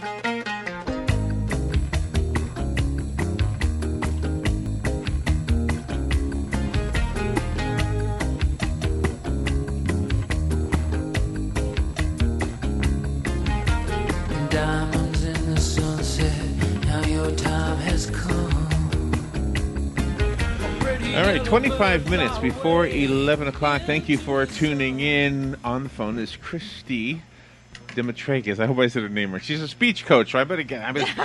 Diamonds in the sunset, now your time has come. All right, 25 minutes before 11 o'clock. Thank you for tuning in. On the phone is Christy Demetrakis. I hope I said her name right. She's a speech coach, so I better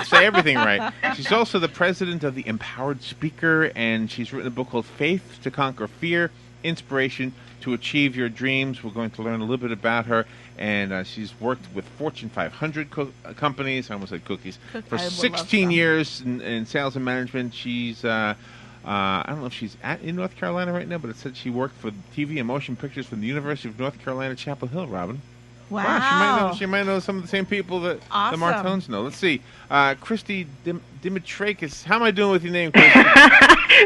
say everything right. She's also the president of the Empowered Speaker, and she's written a book called Faith to Conquer Fear, Inspiration to Achieve Your Dreams. We're going to learn a little bit about her, and she's worked with Fortune 500 companies. I almost said cookies. For 16 years in sales and management. She's... I don't know if she's in North Carolina right now, but it said she worked for TV and motion pictures from the University of North Carolina, Chapel Hill, Robin. Wow. She might know some of the same people that the Martones know. Let's see. Christy Demetrakis. How am I doing with your name, Christy?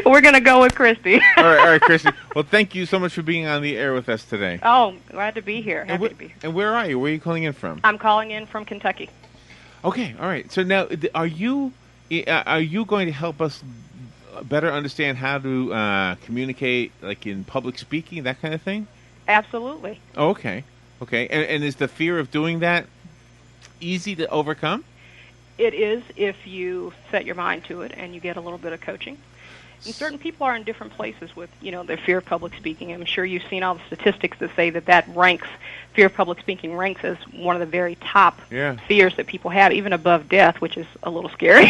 We're going to go with Christy. All right, Christy. Well, thank you so much for being on the air with us today. Oh, glad to be here. Happy to be here. And where are you? Where are you calling in from? I'm calling in from Kentucky. Okay, all right. So now, are you going to help us better understand how to communicate, like in public speaking, that kind of thing? Absolutely. Oh, okay. And is the fear of doing that easy to overcome? It is if you set your mind to it and you get a little bit of coaching. And certain people are in different places with, their fear of public speaking. I'm sure you've seen all the statistics that say that fear of public speaking ranks as one of the very top fears that people have, even above death, which is a little scary.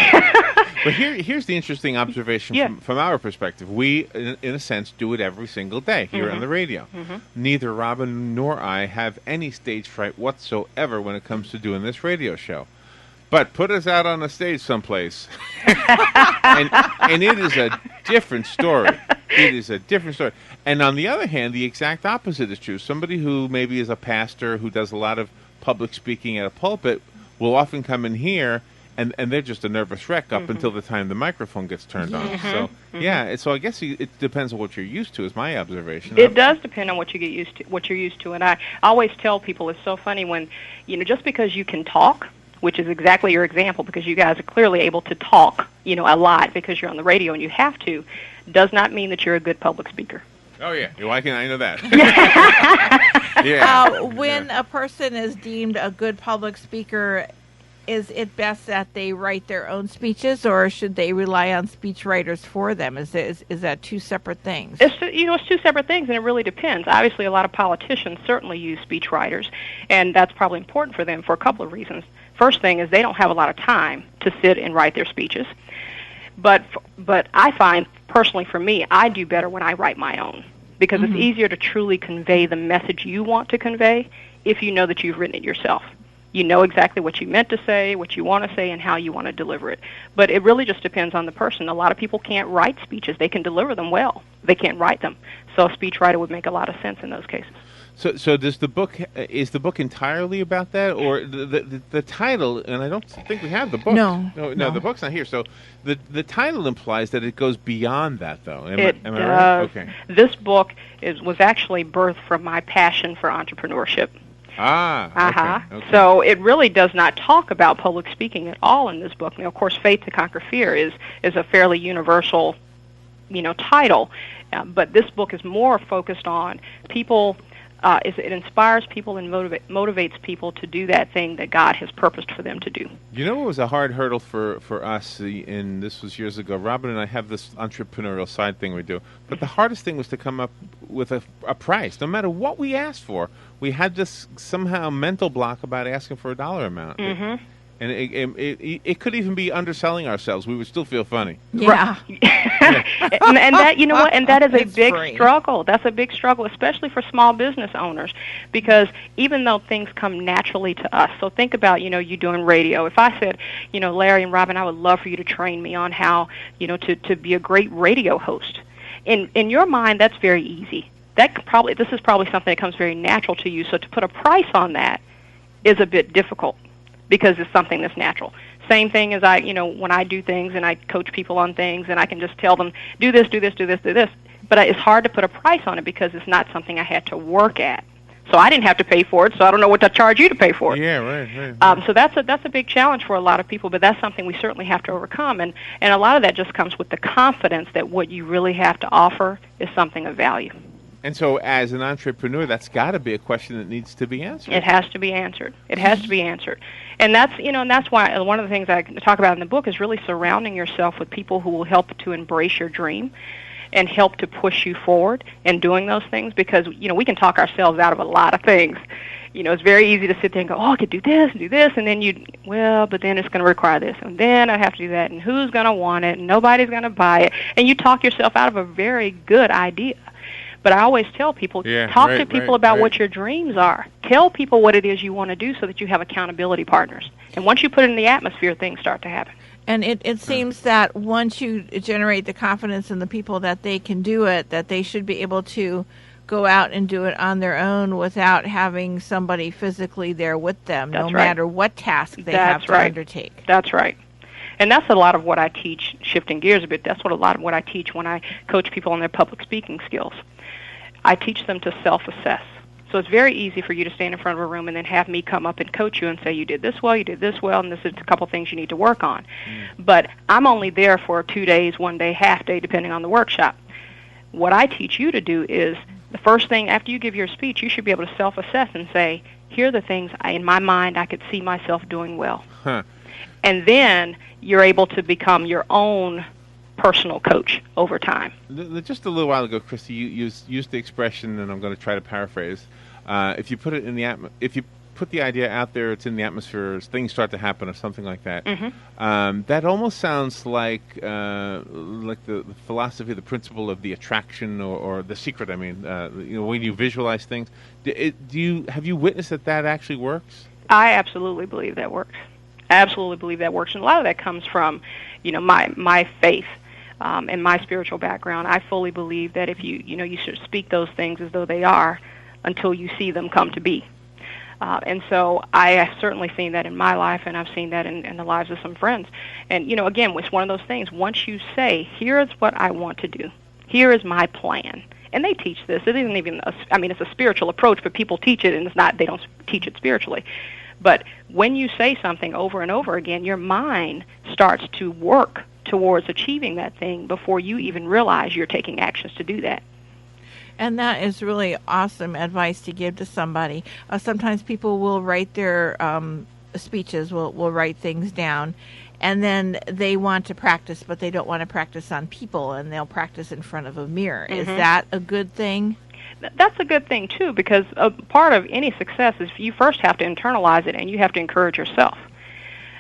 But here's the interesting observation from our perspective. We, in a sense, do it every single day here on the radio. Mm-hmm. Neither Robin nor I have any stage fright whatsoever when it comes to doing this radio show. But put us out on a stage someplace, and it is a different story. It is a different story. And on the other hand, the exact opposite is true. Somebody who maybe is a pastor who does a lot of public speaking at a pulpit will often come in here, and they're just a nervous wreck up until the time the microphone gets turned on. So, so I guess it depends on what you're used to, is my observation. It does depend on what you're used to. And I always tell people it's so funny when, just because you can talk, which is exactly your example, because you guys are clearly able to talk, a lot because you're on the radio and you have to, does not mean that you're a good public speaker. Oh, yeah. Why can I know that? When a person is deemed a good public speaker, is it best that they write their own speeches, or should they rely on speech writers for them? Is that two separate things? It's two separate things, and it really depends. Obviously, a lot of politicians certainly use speech writers, and that's probably important for them for a couple of reasons. First thing is they don't have a lot of time to sit and write their speeches. But I find, personally for me, I do better when I write my own, because it's easier to truly convey the message you want to convey if you know that you've written it yourself. You know exactly what you meant to say, what you want to say, and how you want to deliver it. But it really just depends on the person. A lot of people can't write speeches. They can deliver them well. They can't write them. So a speechwriter would make a lot of sense in those cases. So is the book entirely about that, or the title? And I don't think we have the book. No, the book's not here. So the title implies that it goes beyond that, though. Am I does. Right? Okay. This book was actually birthed from my passion for entrepreneurship. Okay. So it really does not talk about public speaking at all in this book. Now, of course, Faith to Conquer Fear is a fairly universal, title, but this book is more focused on people. It inspires people and motivates people to do that thing that God has purposed for them to do. You know what was a hard hurdle for us, and this was years ago? Robin and I have this entrepreneurial side thing we do, but the hardest thing was to come up with a price. No matter what we asked for, we had this somehow mental block about asking for a dollar amount. Mm-hmm. And it could even be underselling ourselves. We would still feel funny. Yeah. And that, what? And that is a big struggle. That's a big struggle, especially for small business owners, because even though things come naturally to us. So think about, you doing radio. If I said, Larry and Robin, I would love for you to train me on how, to be a great radio host. In your mind, that's very easy. This is probably something that comes very natural to you. So to put a price on that is a bit difficult, because it's something that's natural. Same thing as when I do things and I coach people on things, and I can just tell them, do this, do this, do this, do this. But it's hard to put a price on it because it's not something I had to work at. So I didn't have to pay for it, so I don't know what to charge you to pay for it. Yeah, right. So that's a big challenge for a lot of people, but that's something we certainly have to overcome. And a lot of that just comes with the confidence that what you really have to offer is something of value. And so as an entrepreneur, that's got to be a question that needs to be answered. It has to be answered. It has to be answered. And that's why one of the things I talk about in the book is really surrounding yourself with people who will help to embrace your dream and help to push you forward in doing those things, because we can talk ourselves out of a lot of things. It's very easy to sit there and go, I could do this, and then but then it's going to require this, and then I have to do that, and who's going to want it, and nobody's going to buy it, and you talk yourself out of a very good idea. But I always tell people, talk to people about what your dreams are. Tell people what it is you want to do so that you have accountability partners. And once you put it in the atmosphere, things start to happen. And it seems that once you generate the confidence in the people that they can do it, that they should be able to go out and do it on their own without having somebody physically there with them, matter what task they have to undertake. That's right. And that's a lot of what I teach, shifting gears a bit. That's a lot of what I teach when I coach people on their public speaking skills. I teach them to self-assess. So it's very easy for you to stand in front of a room and then have me come up and coach you and say, you did this well, and this is a couple things you need to work on. But I'm only there for 2 days, 1 day, half day, depending on the workshop. What I teach you to do is the first thing after you give your speech, you should be able to self-assess and say, here are the things in my mind I could see myself doing well. And then you're able to become your own personal coach over time. Just a little while ago, Christy, you used the expression, and I'm going to try to paraphrase. If you put it in if you put the idea out there, it's in the atmosphere, things start to happen, or something like that. That almost sounds like the philosophy, the principle of the attraction, or the secret. I mean, when you visualize things, have you witnessed that actually works? I absolutely believe that works. Absolutely believe that works, and a lot of that comes from, my faith. And my spiritual background. I fully believe that if you should speak those things as though they are until you see them come to be. And so I have certainly seen that in my life, and I've seen that in the lives of some friends. And, again, it's one of those things. Once you say, here's what I want to do, here is my plan. And they teach this. It isn't even, it's a spiritual approach, but people teach it, and they don't teach it spiritually. But when you say something over and over again, your mind starts to work towards achieving that thing before you even realize you're taking actions to do that. And that is really awesome advice to give to somebody. Sometimes people will write their speeches, will write things down, and then they want to practice, but they don't want to practice on people, and they'll practice in front of a mirror. Is that a good thing? That's a good thing, too, because a part of any success is you first have to internalize it, and you have to encourage yourself.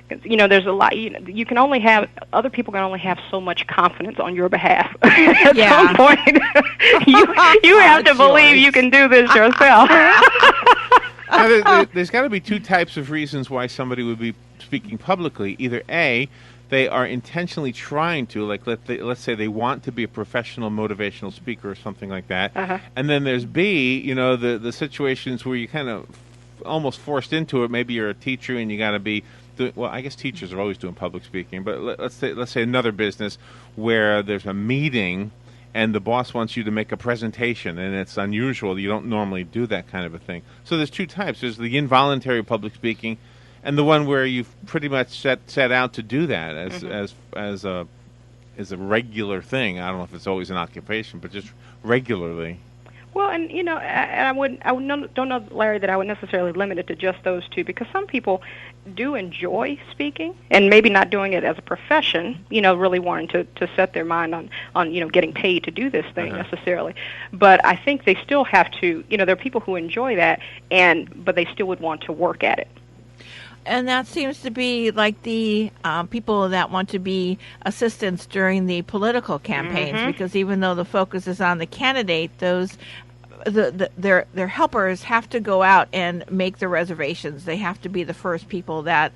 There's a lot. You can only have other people can only have so much confidence on your behalf. At some point, you have to believe you can do this yourself. Now, there's got to be two types of reasons why somebody would be speaking publicly. Either A, they are intentionally trying to, like let's say they want to be a professional motivational speaker or something like that. And then there's B, the situations where you kind of almost forced into it. Maybe you're a teacher and you got to be. Well, I guess teachers are always doing public speaking, but let's say another business where there's a meeting and the boss wants you to make a presentation, and it's unusual. You don't normally do that kind of a thing. So there's two types. There's the involuntary public speaking, and the one where you've pretty much set out to do that as a regular thing. I don't know if it's always an occupation, but just regularly. Well, and don't know, Larry, that I would necessarily limit it to just those two, because some people do enjoy speaking and maybe not doing it as a profession, really wanting to set their mind on getting paid to do this thing necessarily. But I think they still have to, there are people who enjoy that, but they still would want to work at it. And that seems to be like the people that want to be assistants during the political campaigns, because even though the focus is on the candidate, their helpers have to go out and make the reservations. They have to be the first people that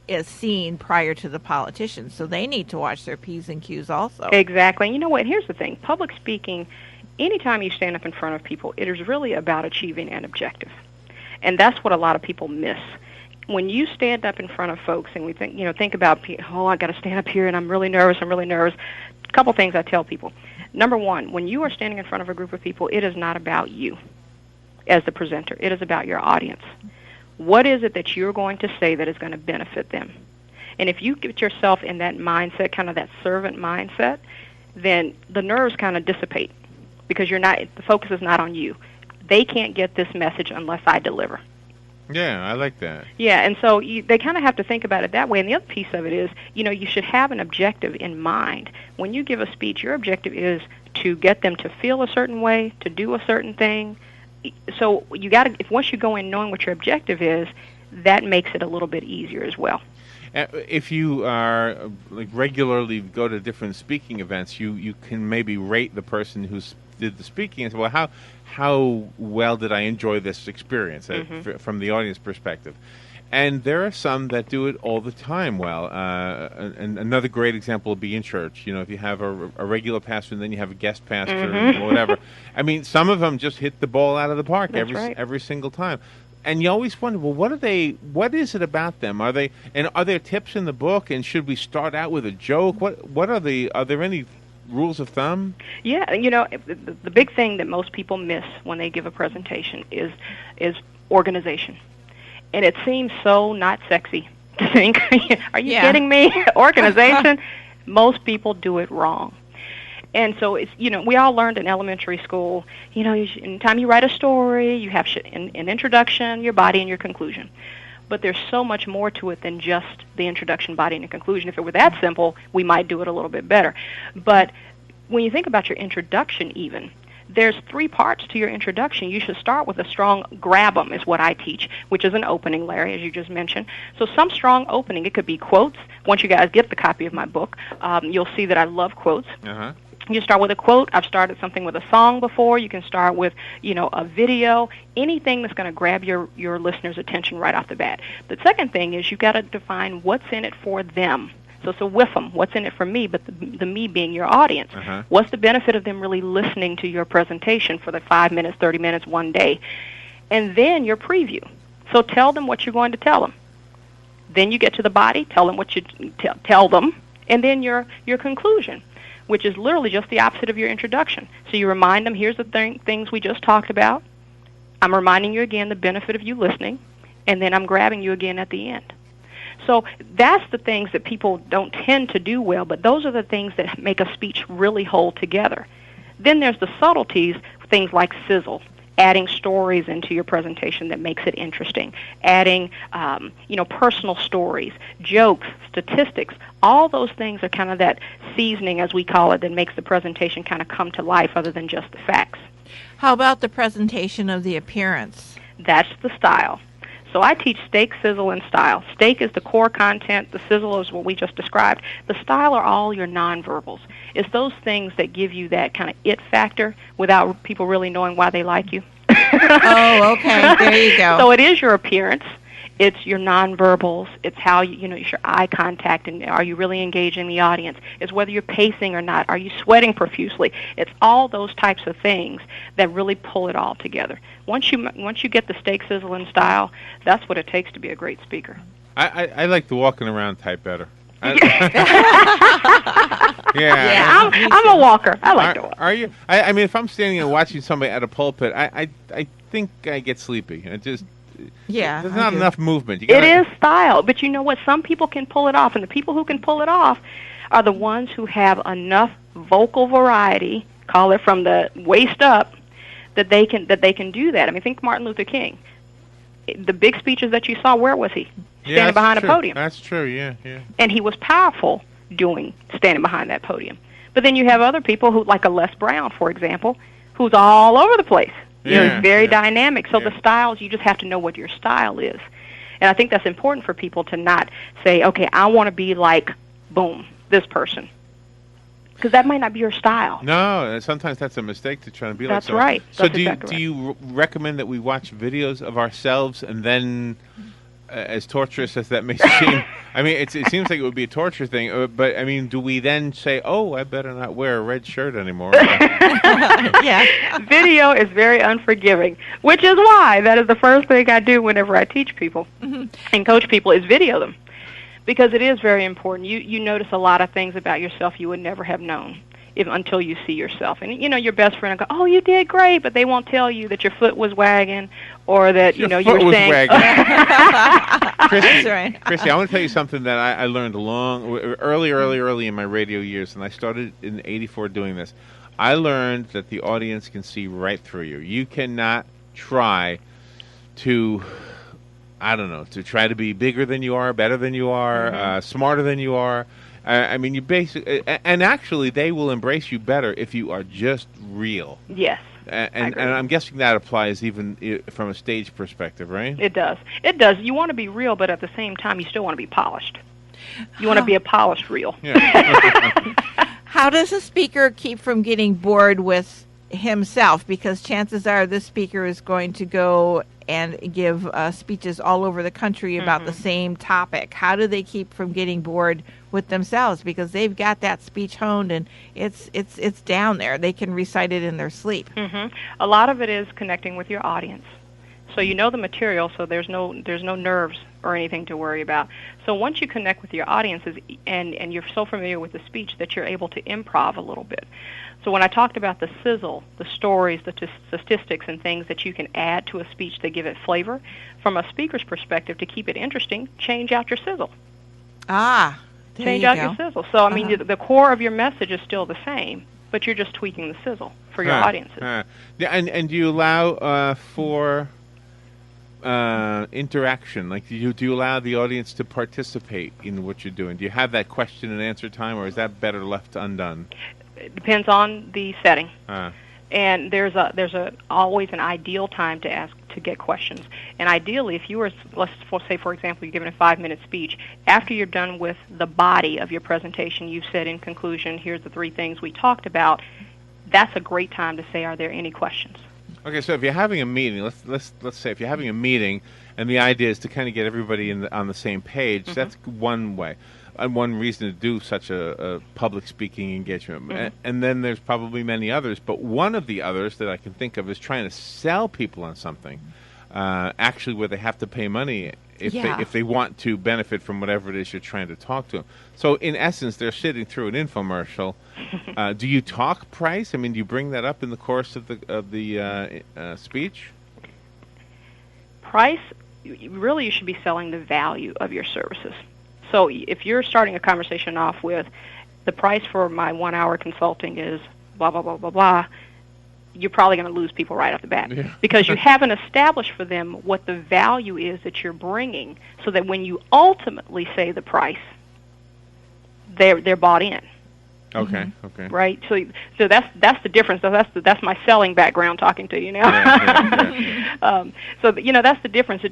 is seen prior to the politicians, so they need to watch their P's and Q's also. Exactly. And you know what? Here's the thing. Public speaking, anytime you stand up in front of people, it is really about achieving an objective. And that's what a lot of people miss. When you stand up in front of folks and we think about, I got to stand up here and I'm really nervous. A couple things I tell people. Number one, when you are standing in front of a group of people, it is not about you. as the presenter. It is about your audience. What is it that you're going to say that is going to benefit them? And if you get yourself in that mindset, kind of that servant mindset, then the nerves kind of dissipate because the focus is not on you. They can't get this message unless I deliver. Yeah, I like that. Yeah, and so they kind of have to think about it that way. And the other piece of it is, you should have an objective in mind. When you give a speech, your objective is to get them to feel a certain way, to do a certain thing. So once you go in knowing what your objective is, that makes it a little bit easier as well. If you are regularly go to different speaking events, you can maybe rate the person who did the speaking and say, well, how well did I enjoy this experience from the audience perspective? And there are some that do it all the time well. And another great example would be in church. If you have a regular pastor and then you have a guest pastor or whatever. I mean, some of them just hit the ball out of the park every single time. And you always wonder, well, what is it about them? Are there tips in the book? And should we start out with a joke? Are there any rules of thumb? Yeah, the big thing that most people miss when they give a presentation is organization. And it seems so not sexy to think, are you kidding me? Organization? Most people do it wrong. And so it's, we all learned in elementary school, anytime you write a story, you have an introduction, your body, and your conclusion. But there's so much more to it than just the introduction, body, and the conclusion. If it were that simple, we might do it a little bit better. But when you think about your introduction even, there's 3 parts to your introduction. You should start with a strong grab 'em is what I teach, which is an opening, Larry, as you just mentioned. So some strong opening. It could be quotes. Once you guys get the copy of my book, you'll see that I love quotes. Uh-huh. You start with a quote. I've started something with a song before. You can start with, a video, anything that's going to grab your listener's attention right off the bat. The second thing is you've got to define what's in it for them. So it's a with them. What's in it for me, but the me being your audience. Uh-huh. What's the benefit of them really listening to your presentation for the 5 minutes, 30 minutes, one day? And then your preview. So tell them what you're going to tell them. Then you get to the body, tell them what you tell them, and then your conclusion, which is literally just the opposite of your introduction. So you remind them, here's the things we just talked about. I'm reminding you again the benefit of you listening, and then I'm grabbing you again at the end. So that's the things that people don't tend to do well, but those are the things that make a speech really hold together. Then there's the subtleties, things like sizzle, adding stories into your presentation that makes it interesting, adding personal stories, jokes, statistics. All those things are kind of that seasoning, as we call it, that makes the presentation kind of come to life other than just the facts. How about the presentation of the appearance? That's the style. So I teach steak, sizzle, and style. Steak is the core content. The sizzle is what we just described. The style are all your nonverbals. It's those things that give you that kind of it factor without people really knowing why they like you. Oh, okay. There you go. So it is your appearance. It's your nonverbals. It's how it's your eye contact, and are you really engaging the audience? It's whether you're pacing or not. Are you sweating profusely? It's all those types of things that really pull it all together. Once you get the steak, sizzle, and style, that's what it takes to be a great speaker. I like the walking around type better. Yeah, I'm a walker. I like to walk. Are you? I mean, if I'm standing and watching somebody at a pulpit, I think I get sleepy. There's not enough movement. It is style, but you know what? Some people can pull it off, and the people who can pull it off are the ones who have enough vocal variety, call it from the waist up, that they can do that. I mean, think Martin Luther King. The big speeches that you saw, where was he? Standing behind a podium. That's true, yeah. And he was powerful standing behind that podium. But then you have other people who, like a Les Brown, for example, who's all over the place. He's very dynamic. So the styles, you just have to know what your style is. And I think that's important for people to not say, okay, I want to be like, boom, this person. Because that might not be your style. No, sometimes that's a mistake to try to be like someone. That's right. So do you recommend that we watch videos of ourselves and then, as torturous as that may seem, I mean, it seems like it would be a torture thing, but, I mean, do we then say, oh, I better not wear a red shirt anymore? Yeah. Video is very unforgiving, which is why that is the first thing I do whenever I teach people and coach people is video them. Because it is very important. You notice a lot of things about yourself you would never have known until you see yourself. And your best friend will go, "Oh, you did great," but they won't tell you that your foot was wagging or that you were saying. Christy, I want to tell you something that I learned early in my radio years, and I started in '84 doing this. I learned that the audience can see right through you. You cannot try to, to try to be bigger than you are, better than you are, smarter than you are. You basically, and actually, they will embrace you better if you are just real. Yes. And I'm guessing that applies even from a stage perspective, right? It does. It does. You want to be real, but at the same time, you still want to be polished. You want to be a polished real. Yeah. How does a speaker keep from getting bored with himself? Because chances are this speaker is going to go and give speeches all over the country about the same topic. How do they keep from getting bored with themselves? Because they've got that speech honed and it's down there. They can recite it in their sleep. A lot of it is connecting with your audience. So you know the material, so there's no nerves or anything to worry about. So once you connect with your audiences and you're so familiar with the speech that you're able to improv a little bit. So when I talked about the sizzle, the stories, the statistics and things that you can add to a speech that give it flavor, from a speaker's perspective, to keep it interesting, change out your sizzle. Change out your sizzle. So, the core of your message is still the same, but you're just tweaking the sizzle for your audiences. And do you allow for interaction? Like, do you allow the audience to participate in what you're doing? Do you have that question and answer time, or is that better left undone? It depends on the setting. And there's always an ideal time to get questions. And ideally, if you were, let's say, for example, you're giving a 5-minute speech, after you're done with the body of your presentation, you've said in conclusion, here's the 3 things we talked about, that's a great time to say, are there any questions? Okay, so if you're having a meeting, let's say if you're having a meeting, and the idea is to kind of get everybody on the same page, that's one way. And one reason to do such a public speaking engagement. And then there's probably many others, but one of the others that I can think of is trying to sell people on something, actually where they have to pay money if they want to benefit from whatever it is you're trying to talk to them. So in essence, they're sitting through an infomercial. Do you talk price? Do you bring that up in the course of the speech? Price, really you should be selling the value of your services. So if you're starting a conversation off with, the price for my 1-hour consulting is blah, blah, blah, blah, blah, you're probably going to lose people right off the bat because you haven't established for them what the value is that you're bringing, so that when you ultimately say the price, they're bought in. Okay. Right. So that's the difference. So that's my selling background talking to you now. So that's the difference.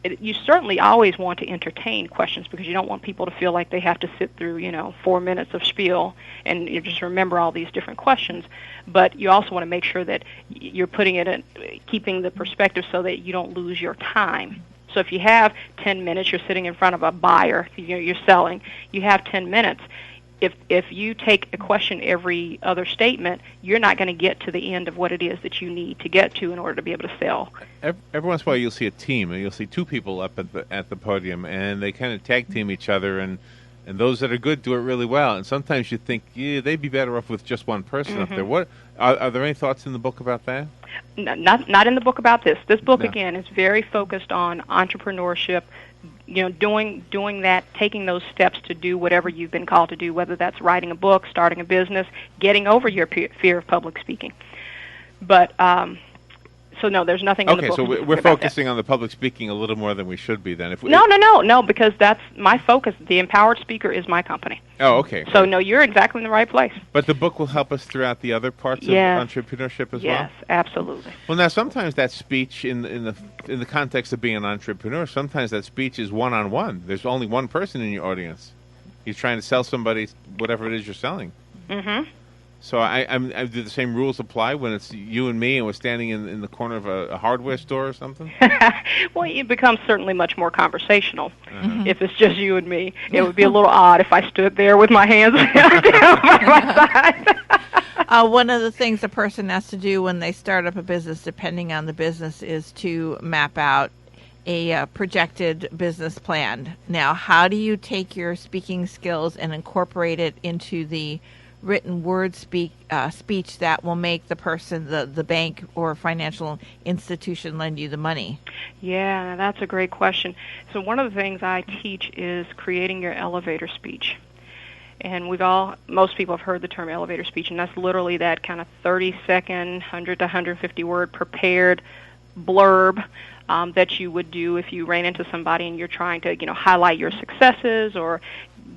You certainly always want to entertain questions, because you don't want people to feel like they have to sit through 4 minutes of spiel and you just remember all these different questions. But you also want to make sure that you're putting it in, keeping the perspective so that you don't lose your time. So if you have 10 minutes, you're sitting in front of a buyer, you're selling, you have 10 minutes. If you take a question every other statement, you're not going to get to the end of what it is that you need to get to in order to be able to sell. Every once in a while, you'll see a team, and you'll see 2 people up at the podium, and they kind of tag team each other, and those that are good do it really well. And sometimes you think, they'd be better off with just one person up there. What are there any thoughts in the book about that? Not in the book about this. This book again is very focused on entrepreneurship. Doing that, taking those steps to do whatever you've been called to do, whether that's writing a book, starting a business, getting over your fear of public speaking. But so no, there's nothing in the book. Okay, so we're focusing on the public speaking a little more than we should be then. No, because that's my focus. The Empowered Speaker is my company. Oh, okay. So no, you're exactly in the right place. But the book will help us throughout the other parts of entrepreneurship as well? Yes, absolutely. Well, now sometimes that speech in the context of being an entrepreneur, sometimes that speech is one-on-one. There's only one person in your audience. You're trying to sell somebody whatever it is you're selling. So do the same rules apply when it's you and me and we're standing in the corner of a hardware store or something? Well, it becomes certainly much more conversational if it's just you and me. It would be a little odd if I stood there with my hands down by my side. One of the things a person has to do when they start up a business, depending on the business, is to map out a projected business plan. Now, how do you take your speaking skills and incorporate it into the written word speech that will make the person, the bank or financial institution lend you the money? Yeah, that's a great question. So one of the things I teach is creating your elevator speech. And most people have heard the term elevator speech, and that's literally that kind of 30-second, 100 to 150 word prepared blurb that you would do if you ran into somebody and you're trying to, highlight your successes or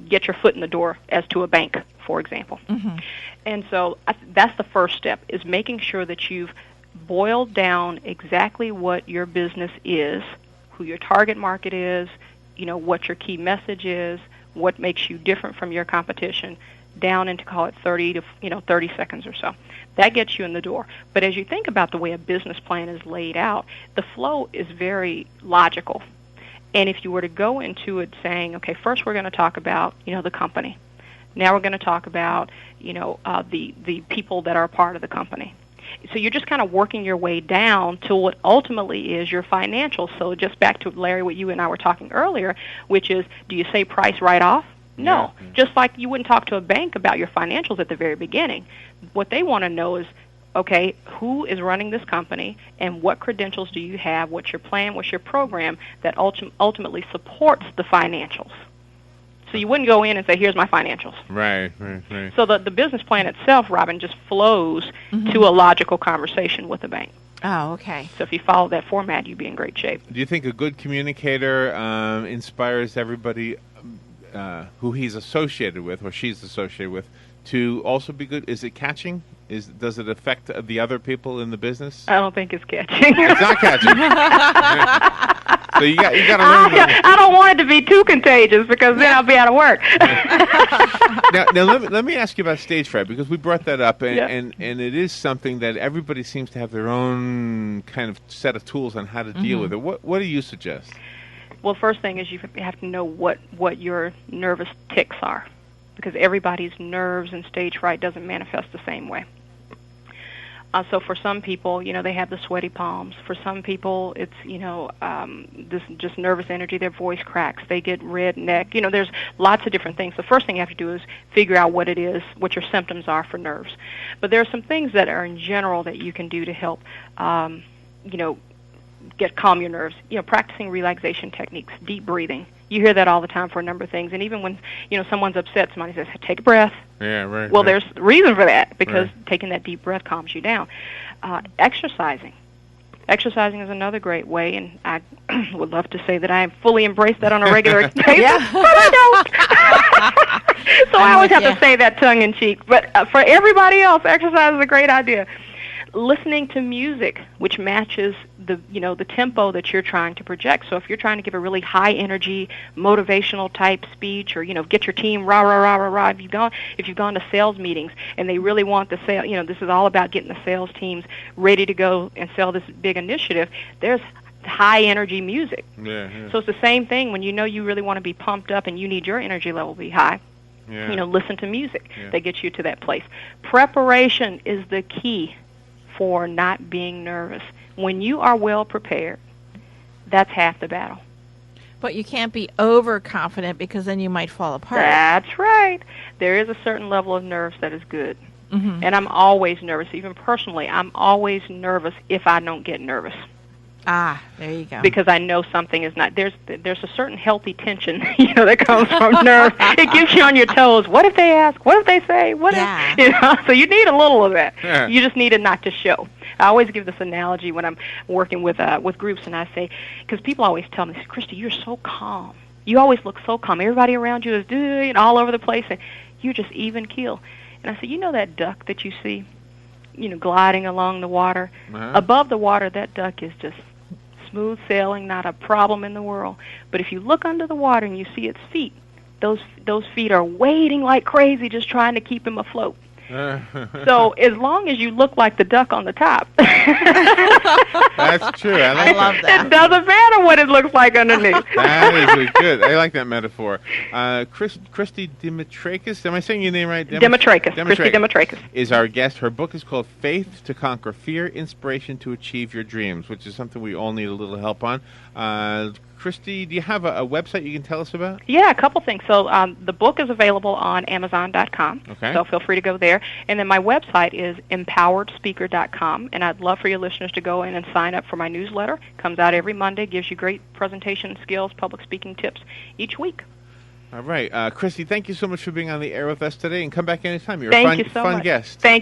get your foot in the door as to a bank, for example. Mm-hmm. And so that's the first step, is making sure that you've boiled down exactly what your business is, who your target market is, what your key message is, what makes you different from your competition, down into, call it 30 seconds or so. That gets you in the door. But as you think about the way a business plan is laid out, the flow is very logical. And if you were to go into it saying, okay, first we're going to talk about, the company. Now we're going to talk about, the people that are a part of the company. So you're just kind of working your way down to what ultimately is your financials. So just back to, Larry, what you and I were talking earlier, which is, do you say price right off? No. Yeah. Just like you wouldn't talk to a bank about your financials at the very beginning. What they want to know is, okay, who is running this company and what credentials do you have, what's your plan, what's your program that ultimately supports the financials. So you wouldn't go in and say, here's my financials. Right. So the business plan itself, Robin, just flows to a logical conversation with the bank. Oh, okay. So if you follow that format, you'd be in great shape. Do you think a good communicator inspires everybody who he's associated with or she's associated with to also be good? Is it catching? Does it affect the other people in the business? I don't think it's catching. It's not catching. So you got to learn. I don't want it to be too contagious because then I'll be out of work. now let me ask you about stage fright, because we brought that up, and it is something that everybody seems to have their own kind of set of tools on how to deal with it. What do you suggest? Well, first thing is you have to know what your nervous tics are, because everybody's nerves and stage fright doesn't manifest the same way. So for some people, they have the sweaty palms. For some people, it's, this just nervous energy. Their voice cracks. They get red neck. There's lots of different things. The first thing you have to do is figure out what it is, what your symptoms are for nerves. But there are some things that are in general that you can do to help, calm your nerves. Practicing relaxation techniques, deep breathing. You hear that all the time for a number of things. And even when, someone's upset, somebody says, take a breath. Yeah, right. Well, right. there's a reason for that, because taking that deep breath calms you down. Exercising. Exercising is another great way, and I would love to say that I fully embrace that on a regular basis, but I don't. So I always have to say that tongue-in-cheek. But for everybody else, exercise is a great idea. Listening to music, which matches the tempo that you're trying to project. So if you're trying to give a really high energy, motivational type speech, or get your team rah rah rah rah rah. If you've gone to sales meetings and they really want the sale, this is all about getting the sales teams ready to go and sell this big initiative. There's high energy music. Yeah. So it's the same thing when you really want to be pumped up and you need your energy level to be high. Yeah. Listen to music that gets you to that place. Preparation is the key for not being nervous. When you are well prepared, that's half the battle. But you can't be overconfident, because then you might fall apart. That's right. There is a certain level of nerves that is good. Mm-hmm. And I'm always nervous. Even personally, I'm always nervous if I don't get nervous. Ah, there you go. Because I know something is not. There's a certain healthy tension, that comes from nerves. It keeps you on your toes. What if they ask? What if they say? What if? So you need a little of that. Yeah. You just need it not to show. I always give this analogy when I'm working with groups, and I say, because people always tell me, Christy, you're so calm. You always look so calm. Everybody around you is doing all over the place, and you're just even keel. And I say, that duck that you see, gliding along the water? Uh-huh. Above the water, that duck is just smooth sailing, not a problem in the world. But if you look under the water and you see its feet, those feet are wading like crazy, just trying to keep him afloat. So as long as you look like the duck on the top. That's true. I love that. It doesn't matter what it looks like underneath. That is good. I like that metaphor. Christy Demetrakis, am I saying your name right? Demetrakis. Christy Demetrakis is our guest. Her book is called Faith to Conquer Fear, Inspiration to Achieve Your Dreams, which is something we all need a little help on. Christy, do you have a website you can tell us about? Yeah, a couple things. So the book is available on Amazon.com, so feel free to go there. And then my website is empoweredspeaker.com, and I'd love for your listeners to go in and sign up for my newsletter. Comes out every Monday, gives you great presentation skills, public speaking tips each week. All right. Christy, thank you so much for being on the air with us today, and come back anytime. You're Thank a you so fun much. guest. Thank